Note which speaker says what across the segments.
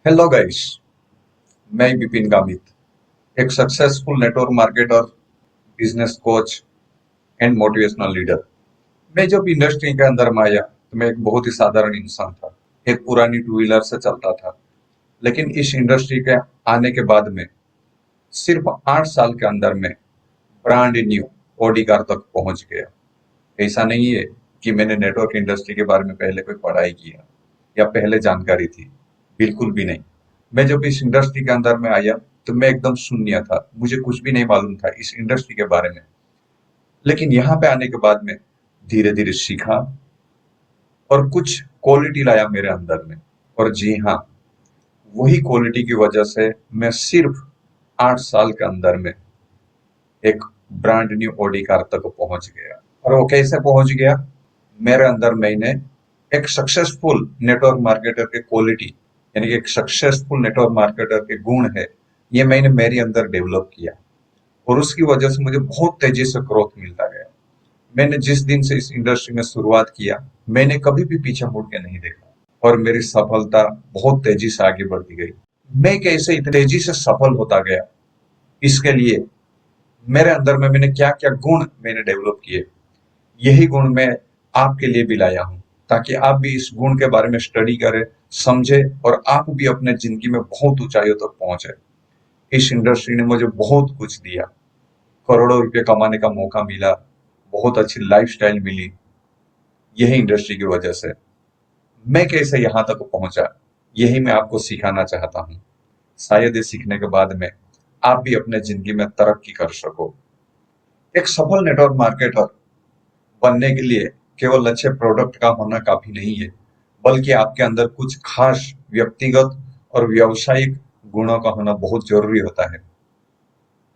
Speaker 1: Hello guys, मैं विपिन गामित, एक successful network marketer, business coach and motivational leader. मैं जब इंडस्ट्री के अंदर में आया तो मैं एक बहुत ही साधारण इंसान था। एक पुरानी टू व्हीलर से चलता था, लेकिन इस इंडस्ट्री के आने के बाद में सिर्फ 8 साल के अंदर में ब्रांड न्यू ऑडी कार तक पहुंच गया। ऐसा नहीं है कि मैंने नेटवर्क इंडस्ट्री के बारे में पहले कोई पढ़ाई किया या पहले जानकारी थी, बिल्कुल भी नहीं। मैं जब इस इंडस्ट्री के अंदर में आया तो मैं एकदम शून्य था, मुझे कुछ भी नहीं मालूम था इस इंडस्ट्री के बारे में। लेकिन यहाँ पे आने के बाद में धीरे धीरे सीखा और कुछ क्वालिटी लाया मेरे अंदर में। और जी हाँ, वही क्वालिटी की वजह से मैं सिर्फ 8 साल के अंदर में एक ब्रांड न्यू ऑडी कार तक पहुंच गया। और वो कैसे पहुंच गया? मेरे अंदर मैंने एक सक्सेसफुल नेटवर्क मार्केटर के क्वालिटी, यानी कि एक सक्सेसफुल नेटवर्क मार्केटर के गुण है, ये मैंने मेरे अंदर डेवलप किया। और उसकी वजह से मुझे बहुत तेजी से ग्रोथ मिलता गया। मैंने जिस दिन से इस इंडस्ट्री में शुरुआत किया, मैंने कभी भी पीछे मुड़ के नहीं देखा और मेरी सफलता बहुत तेजी से आगे बढ़ती गई। मैं कैसे इतनी तेजी से सफल होता गया, इसके लिए मेरे अंदर में मैंने क्या क्या गुण मैंने डेवलप किए, यही गुण मैं आपके लिए भी लाया हूं, ताकि आप भी इस गुण के बारे में स्टडी करें, समझे और आप भी अपने जिंदगी में बहुत ऊंचाइयों तक पहुंचे। इस इंडस्ट्री ने मुझे बहुत कुछ दिया, करोड़ों रुपए कमाने का मौका मिला, बहुत अच्छी लाइफस्टाइल मिली, यही इंडस्ट्री की वजह से। मैं कैसे यहाँ तक पहुंचा, यही मैं आपको सिखाना चाहता हूँ। शायद ये सीखने के बाद में आप भी अपने जिंदगी में तरक्की कर सको। एक सफल नेटवर्क मार्केटर बनने के लिए केवल अच्छे प्रोडक्ट का होना काफी नहीं है, बल्कि आपके अंदर कुछ खास व्यक्तिगत और व्यावसायिक गुणों का होना बहुत जरूरी होता है।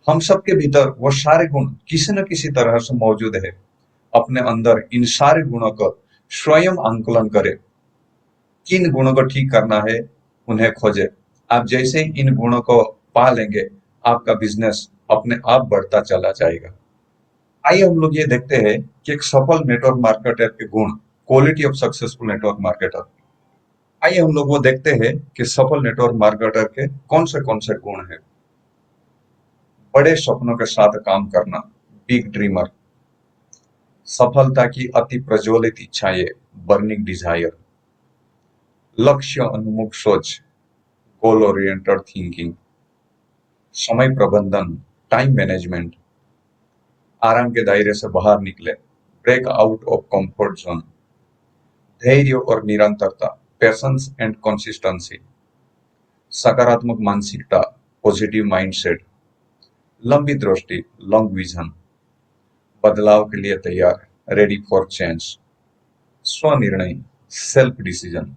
Speaker 1: हम सबके भीतर वो सारे गुण किसी न किसी तरह से मौजूद है। अपने अंदर इन सारे गुणों का स्वयं आंकलन करें, किन गुणों को ठीक करना है, उन्हें खोजें। आप जैसे ही इन गुणों को पा लेंगे, आपका बिजनेस अपने आप बढ़ता चला जाएगा। आइए हम लोग ये देखते हैं कि एक सफल नेटवर्क मार्केटर के गुण, quality of successful network marketer. आइए हम लोग वो देखते हैं कि सफल नेटवर्क मार्केटर के कौन से गुण हैं। बड़े सपनों के साथ काम करना, बिग ड्रीमर। सफलता की अति प्रज्वलित इच्छाएं, बर्निंग डिजायर। लक्ष्य उन्मुख सोच, गोल ओरिएंटेड थिंकिंग। समय प्रबंधन, टाइम मैनेजमेंट। आराम के दायरे से बाहर निकले, break out of comfort zone. धैर्य और निरंतरता, पेशेंस एंड कंसिस्टेंसी। सकारात्मक मानसिकता, पॉजिटिव माइंडसेट। लंबी दृष्टि, लॉन्ग विजन। बदलाव के लिए तैयार, रेडी फॉर चेंज। स्वनिर्णय, सेल्फ डिसीजन।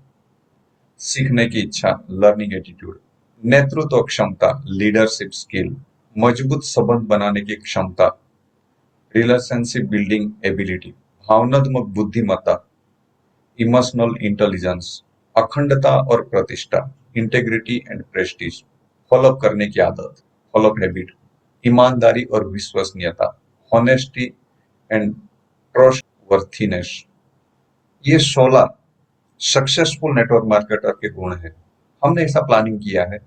Speaker 1: सीखने की इच्छा, लर्निंग एटीट्यूड। नेतृत्व क्षमता, लीडरशिप स्किल। मजबूत संबंध बनाने की क्षमता, रिलेशनशिप बिल्डिंग एबिलिटी। भावनात्मक बुद्धिमत्ता, इमोशनल इंटेलिजेंस। अखंडता और प्रतिष्ठा, इंटेग्रिटी एंड प्रेस्टीज। फॉलो करने की आदत, फॉलो हैबिट। ईमानदारी और विश्वसनीयता, ऑनेस्टी एंड ट्रस्ट वर्थीनेस। ये 16 सक्सेसफुल नेटवर्क मार्केटर के गुण हैं। हमने ऐसा प्लानिंग किया है,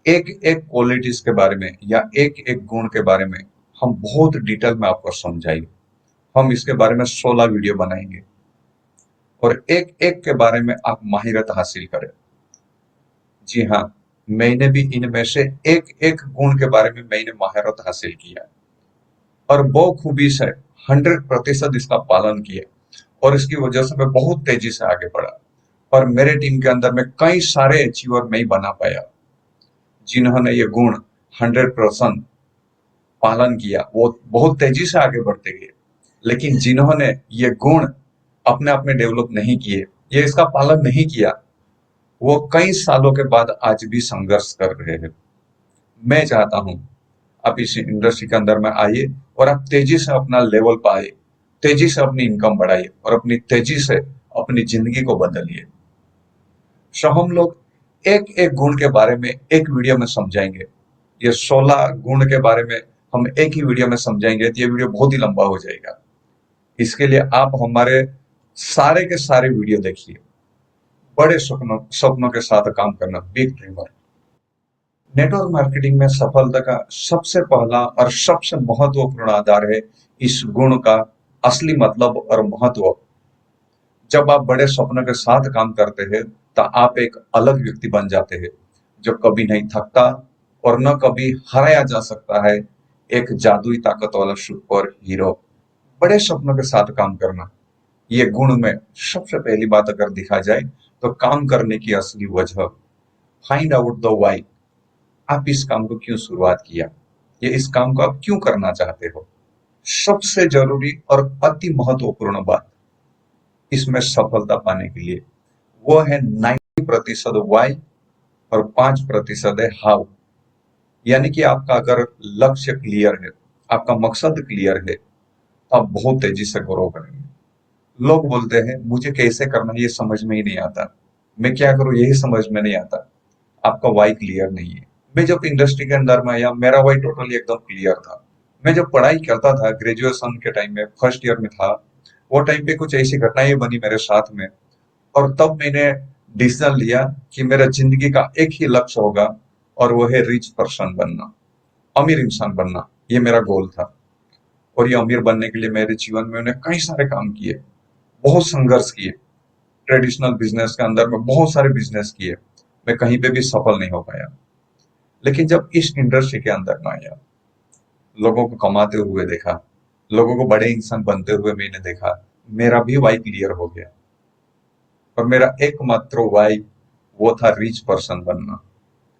Speaker 1: एक एक क्वालिटीज के बारे में या एक एक गुण के बारे में हम बहुत डिटेल में आपको समझाएंगे। हम इसके बारे में 16 वीडियो बनाएंगे और एक एक के बारे में आप माहिरत हासिल करें। जी हाँ, मैंने भी इनमें से एक एक गुण के बारे में मैंने महारत हासिल किया और वो खूबी से 100% इसका पालन किया और इसकी वजह से मैं बहुत तेजी से आगे बढ़ा। और मेरे टीम के अंदर में कई सारे अचीवर मैं ही बना पाया, जिन्होंने ये गुण 100% पालन किया, वो बहुत तेजी से आगे बढ़ते गए। लेकिन जिन्होंने ये गुण अपने आप में डेवलप नहीं किए, ये इसका पालन नहीं किया, वो कई सालों के बाद आज भी संघर्ष कर रहे हैं। मैं चाहता हूं आप इस इंडस्ट्री के अंदर में आइए और आप तेजी से अपना लेवल पाए, तेजी से अपनी इनकम बढ़ाइए और अपनी तेजी से अपनी जिंदगी को बदलिए। सो हम लोग एक एक गुण के बारे में एक वीडियो में समझाएंगे। ये 16 गुण के बारे में हम एक ही वीडियो में समझाएंगे तो ये वीडियो बहुत ही लंबा हो जाएगा। इसके लिए आप हमारे सारे के सारे वीडियो देखिए, बड़े सपनों सपनों के साथ काम करना, बिग ड्रीमर। नेटवर्क मार्केटिंग में सफलता का सबसे पहला और सबसे महत्वपूर्ण आधार है इस गुण का असली मतलब और महत्व। जब आप बड़े सपनों के साथ काम करते हैं तो आप एक अलग व्यक्ति बन जाते हैं जो कभी नहीं थकता और न कभी हराया जा सकता है। एक जादुई ताकत वाला सुपर हीरो। बड़े सपनों के साथ काम करना, ये गुण में सबसे पहली बात अगर दिखा जाए तो काम करने की असली वजह। Find out the why. आप इस काम को क्यों शुरुआत किया, ये इस काम को आप क्यों करना चाहते हो। सबसे जरूरी और अति महत्वपूर्ण बात इसमें सफलता पाने के लिए वो है 90% वाई और 5% है हाउ। यानी कि आपका अगर लक्ष्य क्लियर है, आपका मकसद क्लियर है, तो आप बहुत तेजी से ग्रो करेंगे। लोग बोलते हैं मुझे कैसे करना है ये समझ में ही नहीं आता, मैं क्या करूं यही समझ में नहीं आता। आपका वाई क्लियर नहीं है। मैं जब इंडस्ट्री के अंदर में आया मेरा वाई टोटली एकदम क्लियर था। मैं जब पढ़ाई करता था ग्रेजुएशन के टाइम में फर्स्ट ईयर में था, वो टाइम पे कुछ ऐसी घटनाएं बनी मेरे साथ में, और तब मैंने डिसीजन लिया कि मेरा जिंदगी का एक ही लक्ष्य होगा और वो है रिच पर्सन बनना, अमीर इंसान बनना। ये मेरा गोल था। और ये अमीर बनने के लिए मेरे जीवन में मैंने कई सारे काम किए, बहुत संघर्ष किए। ट्रेडिशनल बिजनेस के अंदर में बहुत सारे बिजनेस किए, मैं कहीं पे भी सफल नहीं हो पाया। लेकिन जब इस इंडस्ट्री के अंदर में आया, लोगों को कमाते हुए देखा, लोगों को बड़े इंसान बनते हुए मैंने देखा, मेरा भी वाई क्लियर हो गया। और मेरा एकमात्र वाई वो था रिच पर्सन बनना।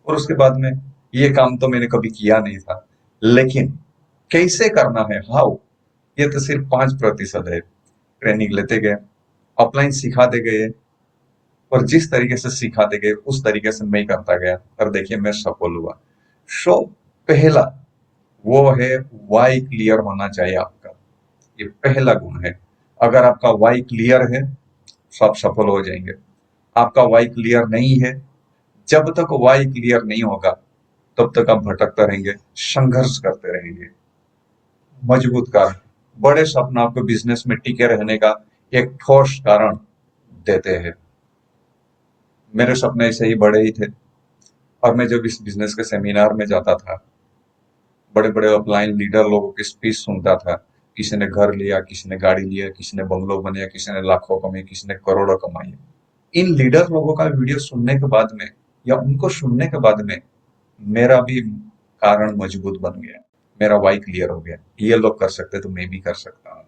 Speaker 1: और उसके बाद में ये काम तो मैंने कभी किया नहीं था, लेकिन कैसे करना है, हाउ, ये तो सिर्फ 5% है। ट्रेनिंग लेते गए, अपलाइन सिखाते गए, और जिस तरीके से सिखाते गए उस तरीके से मैं करता गया, और देखिए मैं सफल हुआ। सो पहला वो है वाई क्लियर होना चाहिए आपका। ये पहला गुण है। अगर आपका वाई क्लियर है तो आप सफल हो जाएंगे। आपका वाई क्लियर नहीं है, जब तक वाई क्लियर नहीं होगा तब तक आप भटकते रहेंगे, संघर्ष करते रहेंगे। मजबूत कारण। बड़े सपना आपको बिजनेस में टिके रहने का एक ठोस कारण देते हैं। मेरे सपने ऐसे ही बड़े ही थे। और मैं जब इस बिजनेस के सेमिनार में जाता था, बड़े बड़े अपलाइन लीडर लोगों की स्पीच सुनता था। किसी ने घर लिया, किसी ने गाड़ी लिया, किसी ने बंगलो बनाया, किसी ने लाखों कमाए, किसी ने करोड़ों कमाए। इन लीडर लोगों का वीडियो सुनने के बाद में या उनको सुनने के बाद में मेरा भी कारण मजबूत बन गया, मेरा वाई क्लियर हो गया। ये लोग कर सकते तो मैं भी कर सकता हूँ।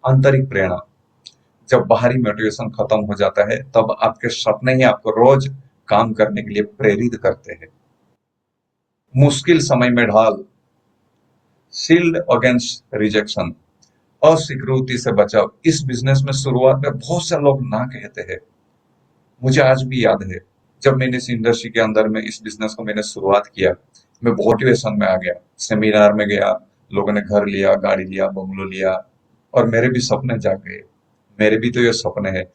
Speaker 1: आंतरिक प्रेरणा। जब बाहरी मोटिवेशन खत्म हो जाता है तब आपके सपने ही आपको रोज काम करने के लिए प्रेरित करते हैं। मुश्किल समय में ढाल। Shield against rejection. अस्वीकृति से बचाव। इस बिजनेस में शुरुआत में बहुत से लोग ना कहते हैं। मुझे आज भी याद है, जब मैंने इस इंडस्ट्री के अंदर में इस बिजनेस को मैंने शुरुआत किया, मैं मोटिवेशन में आ गया, सेमिनार में गया, लोगों ने घर लिया, गाड़ी लिया, बंगलो लिया, और मेरे भी सपने जाग गए। मेरे भी तो ये सपने हैं,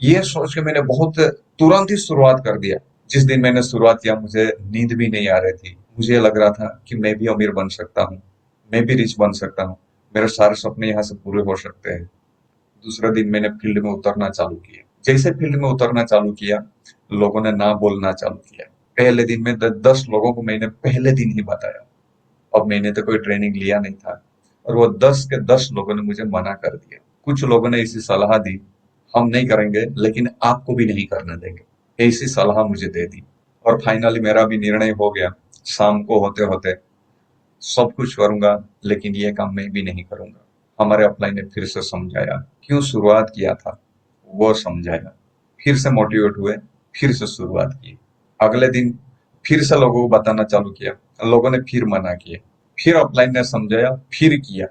Speaker 1: ये सोच के मैंने बहुत तुरंत ही शुरुआत कर दिया। जिस दिन मैंने शुरुआत किया मुझे नींद भी नहीं आ रही थी। मुझे लग रहा था कि मैं भी अमीर बन सकता हूँ, मैं भी रिच बन सकता हूँ, मेरे सारे सपने यहाँ से पूरे हो सकते हैं। दूसरे दिन मैंने फील्ड में उतरना चालू किया। जैसे फील्ड में उतरना चालू किया, लोगों ने ना बोलना चालू किया। पहले दिन में 10 लोगों को मैंने पहले दिन ही बताया। अब मैंने तो कोई ट्रेनिंग लिया नहीं था, और वो 10 के 10 लोगों ने मुझे मना कर दिया। कुछ लोगों ने ऐसी सलाह दी, हम नहीं करेंगे लेकिन आपको भी नहीं करने देंगे, ऐसी सलाह मुझे दे दी। और फाइनली मेरा भी निर्णय हो गया, शाम को होते होते सब कुछ करूंगा लेकिन ये काम मैं भी नहीं करूंगा। हमारे अपलाइन ने फिर से समझाया, क्यों शुरुआत किया था वो समझाया, फिर से मोटिवेट हुए, फिर से शुरुआत की। अगले दिन फिर से लोगों को बताना चालू किया, लोगों ने फिर मना किए, फिर अपलाइन ने समझाया, फिर किया।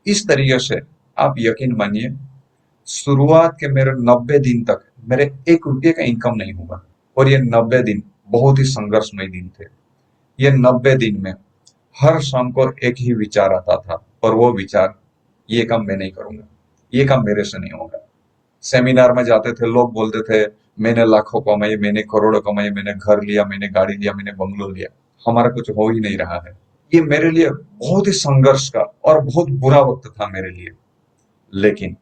Speaker 1: इस तरीके से आप यकीन मानिए, शुरुआत के मेरे 90 दिन तक मेरे 1 रुपये का इनकम नहीं हुआ। और ये 90 दिन बहुत ही संघर्षमय दिन थे। ये 90 दिन में हर शाम को एक ही विचार आता था, और वो विचार, ये काम मैं नहीं करूंगा, ये काम मेरे से नहीं होगा। सेमिनार में जाते थे, लोग बोलते थे मैंने लाखों कमाए, मैंने करोड़ों कमाए, मैंने घर लिया, मैंने गाड़ी लिया, मैंने बंगलो लिया, हमारा कुछ हो ही नहीं रहा है। ये मेरे लिए बहुत ही संघर्ष का और बहुत बुरा वक्त था मेरे लिए। लेकिन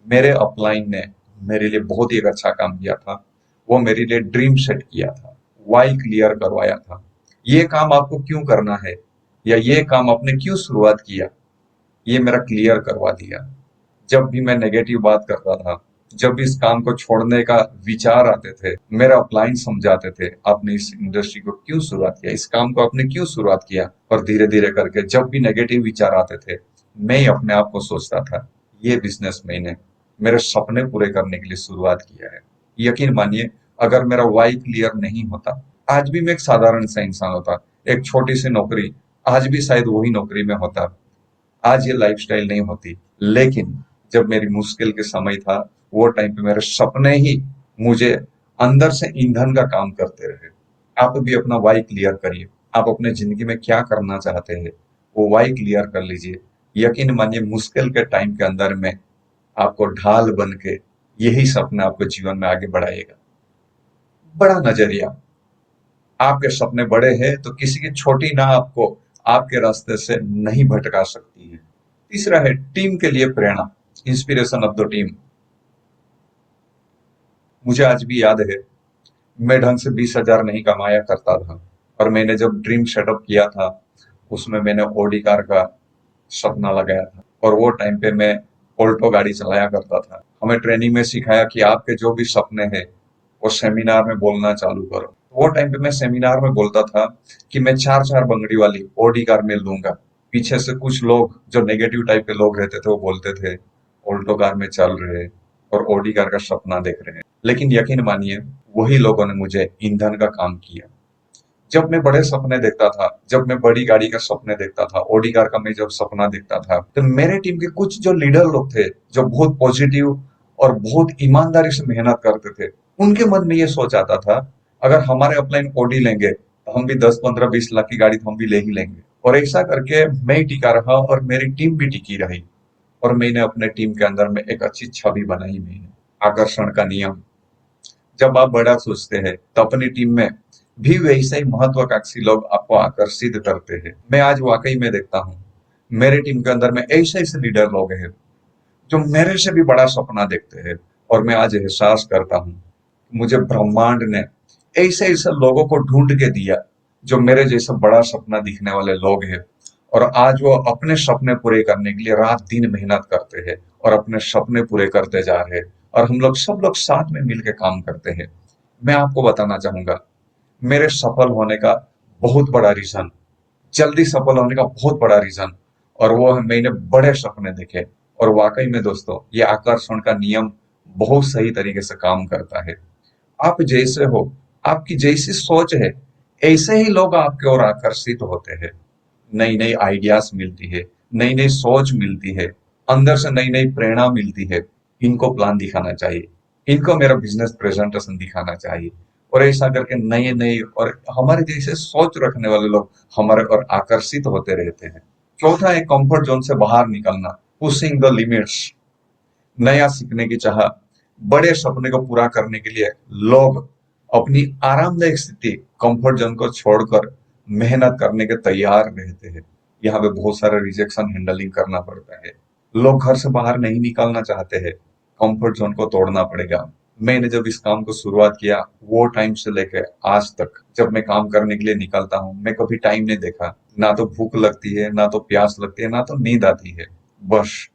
Speaker 1: मेरे अपलाइन ने मेरे लिए बहुत ही एक अच्छा काम किया था। वो मेरे लिए ड्रीम सेट किया था, वाई क्लियर करवाया था। ये काम आपको क्यों करना है, या ये काम आपने क्यों शुरुआत किया, ये मेरा क्लियर करवा दिया। जब भी मैं नेगेटिव बात करता था, जब भी इस काम को छोड़ने का विचार आते थे, मेरा अपलाइन समझाते थे, आपने इस इंडस्ट्री को क्यों शुरुआत किया, इस काम को आपने क्यों शुरुआत किया। और धीरे धीरे करके जब भी नेगेटिव विचार आते थे, मैं ही अपने आप को सोचता था, ये बिजनेस मैंने मेरे सपने पूरे करने के लिए शुरुआत किया है। यकीन मानिए, अगर मेरा वाई क्लियर नहीं होता, आज भी मैं एक साधारण सा इंसान होता, एक छोटी सी नौकरी, आज भी शायद वही नौकरी में होता, आज ये लाइफस्टाइल नहीं होती। लेकिन जब मेरी मुश्किल के समय था, वो टाइम पे मेरे सपने ही मुझे अंदर से ईंधन का काम करते रहे। आप भी अपना वाई क्लियर करिए। आप अपने जिंदगी में क्या करना चाहते हैं, वो वाई क्लियर कर लीजिए। यकीन मानिए, मुश्किल के टाइम के अंदर में आपको ढाल बन के यही सपना आपको जीवन में आगे बढ़ाएगा। बड़ा नजरिया, आपके सपने बड़े हैं तो किसी की छोटी ना आपको आपके रास्ते से नहीं भटका सकती है। तीसरा है टीम के लिए प्रेरणा, इंस्पिरेशन ऑफ द टीम। मुझे आज भी याद है, मैं ढंग से 20,000 नहीं कमाया करता था, और मैंने जब ड्रीम सेटअप किया था, उसमें मैंने ऑडी कार का सपना लगाया था। और वो टाइम पे मैं ऑल्टो गाड़ी चलाया करता था। हमें ट्रेनिंग में सिखाया कि आपके जो भी सपने हैं, वो सेमिनार में बोलना चालू करो। वो टाइम पे मैं सेमिनार में बोलता था कि मैं चार चार बंगड़ी वाली ऑडी कार में लूंगा। पीछे से कुछ लोग जो नेगेटिव टाइप के लोग रहते थे, वो बोलते थे ऑल्टो कार में चल रहे और ऑडी कार का सपना देख रहे हैं। लेकिन यकीन मानिए, वही लोगों ने मुझे ईंधन का काम किया। जब मैं बड़े सपने देखता था, जब मैं बड़ी गाड़ी का सपने देखता था, ऑडी कार का मैं जब सपना देखता था, तो मेरे टीम के कुछ जो लीडर लोग थे, जो बहुत पॉजिटिव और बहुत ईमानदारी से मेहनत करते थे, उनके मन में ये सोच आता था, अगर हमारे अपलाइन ऑडी लेंगे तो हम भी 10, 15, 20 लाख की गाड़ी तो हम भी ले ही लेंगे। और ऐसा करके मैं ही टिका रहा और मेरी टीम भी टिकी रही। और मैंने अपने टीम के अंदर में एक अच्छी छवि बनाई। मैंने आकर्षण का नियम, जब आप बड़ा सोचते हैं तो अपनी टीम में भी वैसे ही महत्वाकांक्षी लोग आपको आकर्षित करते हैं। मैं आज वाकई में देखता हूँ, मेरे टीम के अंदर में ऐसे ऐसे लीडर लोग हैं जो मेरे से भी बड़ा सपना देखते हैं। और मैं आज एहसास करता हूँ, मुझे ब्रह्मांड ने ऐसे ऐसे लोगों को ढूंढ के दिया जो मेरे जैसा बड़ा सपना दिखने वाले लोग हैं। और आज वो अपने सपने पूरे करने के लिए रात दिन मेहनत करते हैं और अपने सपने पूरे करते जा रहे हैं। और हम लोग सब लोग साथ में मिलकर काम करते हैं। मैं आपको बताना चाहूंगा, मेरे सफल होने का बहुत बड़ा रीजन, जल्दी सफल होने का बहुत बड़ा रीजन, और वो है मैंने बड़े सपने देखे। और वाकई में दोस्तों, ये आकर्षण का नियम बहुत सही तरीके से काम करता है। आप जैसे हो, आपकी जैसी सोच है, ऐसे ही लोग आपके ओर आकर्षित होते हैं। नई नई आइडियाज मिलती है, नई नई सोच मिलती है, अंदर से नई नई प्रेरणा मिलती है। इनको प्लान दिखाना चाहिए, इनको मेरा बिजनेस प्रेजेंटेशन दिखाना चाहिए। और ऐसा करके नए नए और हमारे जैसे सोच रखने वाले लोग हमारे और आकर्षित होते रहते हैं। चौथा है कंफर्ट जोन से बाहर निकलना, पुशिंग द लिमिट्स। नया सीखने की चाह, बड़े सपने को पूरा करने के लिए लोग अपनी आरामदायक स्थिति, कंफर्ट जोन को छोड़कर मेहनत करने के तैयार रहते हैं। यहाँ पे बहुत सारे रिजेक्शन हैंडलिंग करना पड़ता है। लोग घर से बाहर नहीं निकलना चाहते हैं, कंफर्ट जोन को तोड़ना पड़ेगा। मैंने जब इस काम को शुरुआत किया, वो टाइम से लेकर आज तक जब मैं काम करने के लिए निकलता हूँ, मैं कभी टाइम नहीं देखा। ना तो भूख लगती है, ना तो प्यास लगती है, ना तो नींद आती है। बस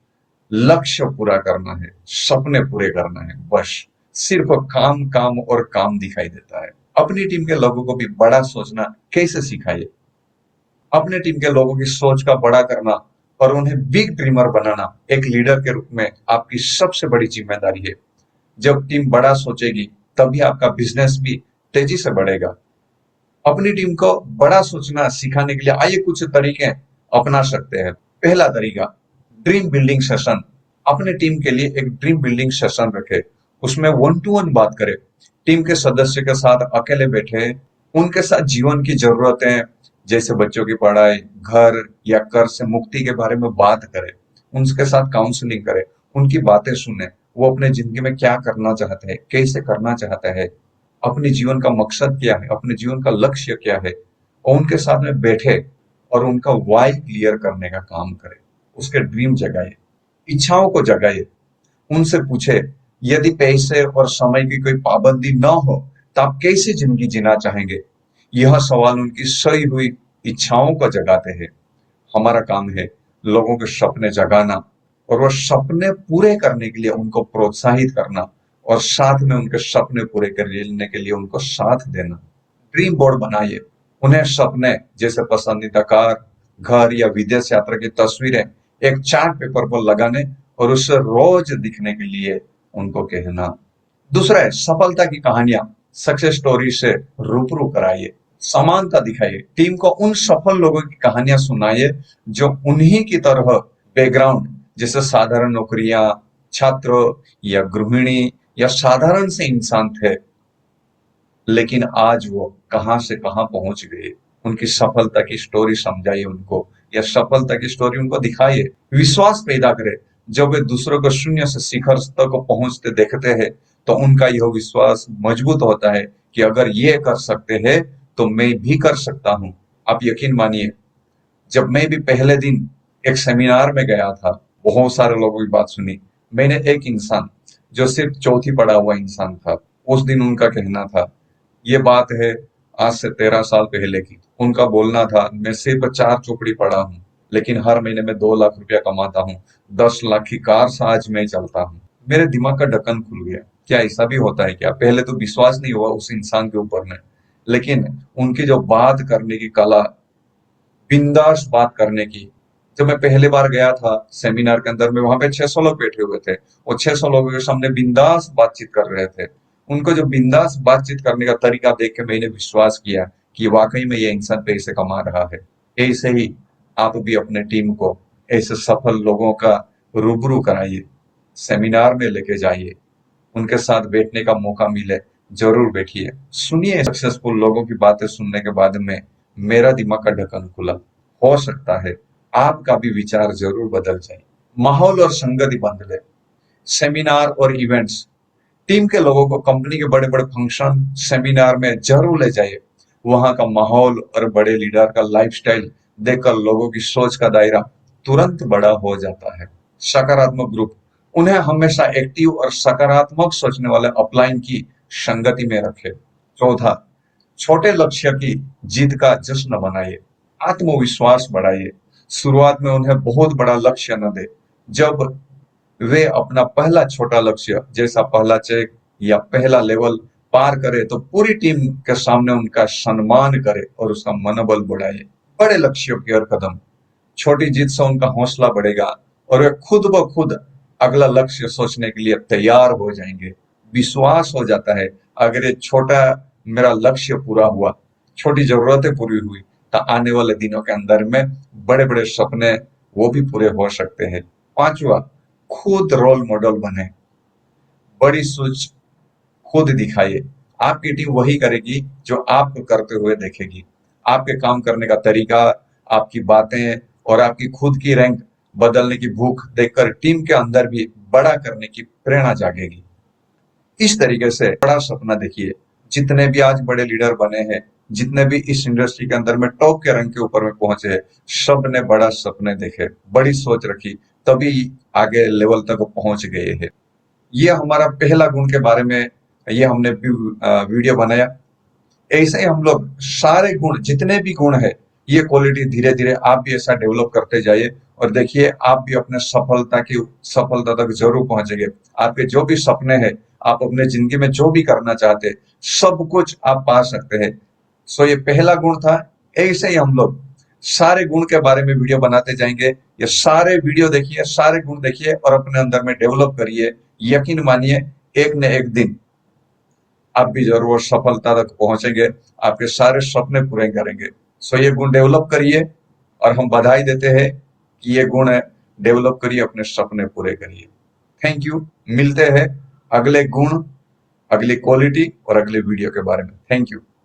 Speaker 1: लक्ष्य पूरा करना है, सपने पूरे करना है। बस सिर्फ काम काम और काम दिखाई देता है। अपनी टीम के लोगों को भी बड़ा सोचना कैसे सिखाइए, अपने टीम के लोगों की सोच का बड़ा करना और उन्हें बिग ड्रीमर बनाना एक लीडर के रूप में आपकी सबसे बड़ी जिम्मेदारी है। जब टीम बड़ा सोचेगी, तभी आपका बिजनेस भी तेजी से बढ़ेगा। अपनी टीम को बड़ा सोचना सिखाने के लिए आइए कुछ तरीके अपना सकते हैं। पहला तरीका, ड्रीम बिल्डिंग सेशन। अपने टीम के लिए एक ड्रीम बिल्डिंग सेशन रखें, उसमें वन टू वन बात करें। टीम के सदस्य के साथ अकेले बैठे उनके साथ जीवन की जरूरतें, जैसे बच्चों की पढ़ाई, घर या कर्ज से मुक्ति के बारे में बात करें। उनके साथ काउंसलिंग करें, उनकी बातें सुने, वो अपने जिंदगी में क्या करना चाहते हैं, कैसे करना चाहते हैं, अपने जीवन का मकसद क्या है, अपने जीवन का लक्ष्य क्या है। और उनके साथ में बैठे और उनका वाई क्लियर करने का काम करें। उसके ड्रीम जगाए, इच्छाओं को जगाए। उनसे पूछे, यदि पैसे और समय की कोई पाबंदी न हो तो आप कैसे जिंदगी जीना चाहेंगे? यह सवाल उनकी सोई हुई इच्छाओं को जगाते हैं। हमारा काम है लोगों के सपने जगाना और वो सपने पूरे करने के लिए उनको प्रोत्साहित करना और साथ में उनके सपने पूरे करने के लिए उनको साथ देना। ड्रीम बोर्ड बनाइए। उन्हें सपने जैसे पसंदीदा कार, घर या विदेश यात्रा की तस्वीरें एक चार्ट पेपर पर लगाने और उससे रोज दिखने के लिए उनको कहना। दूसरा है सफलता की कहानियां, सक्सेस स्टोरी से रूबरू कराइए, समानता दिखाइए। टीम को उन सफल लोगों की कहानियां सुनाइए जो उन्हीं की तरह बैकग्राउंड जैसे साधारण नौकरियां, छात्र या गृहिणी या साधारण से इंसान थे, लेकिन आज वो कहां से कहां पहुंच गए। उनकी सफलता की स्टोरी समझाइए उनको या सफलता की स्टोरी उनको दिखाइए। विश्वास पैदा करे। जब वे दूसरों को शून्य से शिखर तक पहुंचते देखते हैं तो उनका यह विश्वास मजबूत होता है कि अगर ये कर सकते हैं तो मैं भी कर सकता हूं। आप यकीन मानिए, जब मैं भी पहले दिन एक सेमिनार में गया था, बहुत सारे लोगों की बात सुनी, मैंने एक इंसान जो सिर्फ चौथी पढ़ा हुआ इंसान था, उस दिन उनका कहना था, ये बात है आज से 13 साल पहले की। उनका बोलना था, मैं सिर्फ 4 चौपड़ी पढ़ा हूँ लेकिन हर महीने में 2 लाख रुपया कमाता हूँ, 10 लाख की कार से आज मैं चलता हूँ। मेरे दिमाग का ढक्कन खुल गया। क्या ऐसा भी होता है क्या? पहले तो विश्वास नहीं हुआ उस इंसान के ऊपर में, लेकिन उनकी जो बात करने की कला, बिंदास बात करने की। जब मैं पहली बार गया था सेमिनार के अंदर में, वहां पे 600 लोग बैठे हुए थे और 600 लोगों के सामने बिंदास बातचीत कर रहे थे। उनको जो बिंदास बातचीत करने का तरीका देख के मैंने विश्वास किया कि वाकई में ये इंसान पैसे कमा रहा है। ऐसे ही आप भी अपने टीम को ऐसे सफल लोगों का रूबरू कराइए, सेमिनार में लेके जाइए, उनके साथ बैठने का मौका मिले, जरूर बैठिए, सुनिए। सक्सेसफुल लोगों की बातें सुनने के बाद में मेरा दिमाग का ढक्कन खुला। हो सकता है आपका भी विचार जरूर बदल जाए। माहौल और संगति बदले। सेमिनार और इवेंट्स, टीम के लोगों को कंपनी के बड़े बड़े फंक्शन, सेमिनार में जरूर ले जाइए। वहां का माहौल और बड़े लीडर का लाइफस्टाइल देखकर लोगों की सोच का दायरा तुरंत बड़ा हो जाता है। सकारात्मक ग्रुप, उन्हें हमेशा एक्टिव और सकारात्मक सोचने वाले अपलाइन की संगति में रखें। चौथा, छोटे लक्ष्य की जीत का जश्न मनाइए, आत्मविश्वास बढ़ाइए। शुरुआत में उन्हें बहुत बड़ा लक्ष्य न दे। जब वे अपना पहला छोटा लक्ष्य जैसा पहला चेक या पहला लेवल पार करे तो पूरी टीम के सामने उनका सम्मान करे और उसका मनोबल बढ़ाए। बड़े लक्ष्यों की ओर कदम, छोटी जीत से उनका हौसला बढ़ेगा और वे खुद ब खुद अगला लक्ष्य सोचने के लिए तैयार हो जाएंगे। विश्वास हो जाता है अगर ये छोटा मेरा लक्ष्य पूरा हुआ, छोटी जरूरतें पूरी हुई, तो आने वाले दिनों के अंदर में बड़े बड़े सपने वो भी पूरे हो सकते हैं। पांचवा, खुद रोल मॉडल बने, बड़ी सोच खुद दिखाइए। आपकी टीम वही करेगी जो आपको करते हुए देखेगी। आपके काम करने का तरीका, आपकी बातें और आपकी खुद की रैंक बदलने की भूख देखकर टीम के अंदर भी बड़ा करने की प्रेरणा जागेगी। इस तरीके से बड़ा सपना देखिए। जितने भी आज बड़े लीडर बने हैं, जितने भी इस इंडस्ट्री के अंदर में टॉप के रंग के ऊपर में पहुंचे हैं, सब ने बड़ा सपने देखे, बड़ी सोच रखी, तभी आगे लेवल तक पहुंच गए हैं। ये हमारा पहला गुण के बारे में ये हमने वीडियो बनाया। ऐसे ही हम लोग सारे गुण, जितने भी गुण है, ये क्वालिटी धीरे धीरे आप भी ऐसा डेवलप करते जाइए और देखिए आप भी अपने सफलता तक जरूर पहुंचेंगे। आपके जो भी सपने हैं, आप अपने जिंदगी में जो भी करना चाहते हैं, सब कुछ आप पा सकते हैं। सो ये पहला गुण था। ऐसे ही हम लोग सारे गुण के बारे में वीडियो बनाते जाएंगे। ये सारे वीडियो देखिए, सारे गुण देखिए और अपने अंदर में डेवलप करिए। यकीन मानिए, एक न एक दिन आप भी जरूर सफलता तक पहुंचेंगे, आपके सारे सपने पूरे करेंगे। सो ये गुण डेवलप करिए और हम बधाई देते हैं कि ये गुण डेवलप करिए, अपने सपने पूरे करिए। Thank you. मिलते हैं अगले गुण, अगली क्वालिटी और अगले वीडियो के बारे में। Thank you.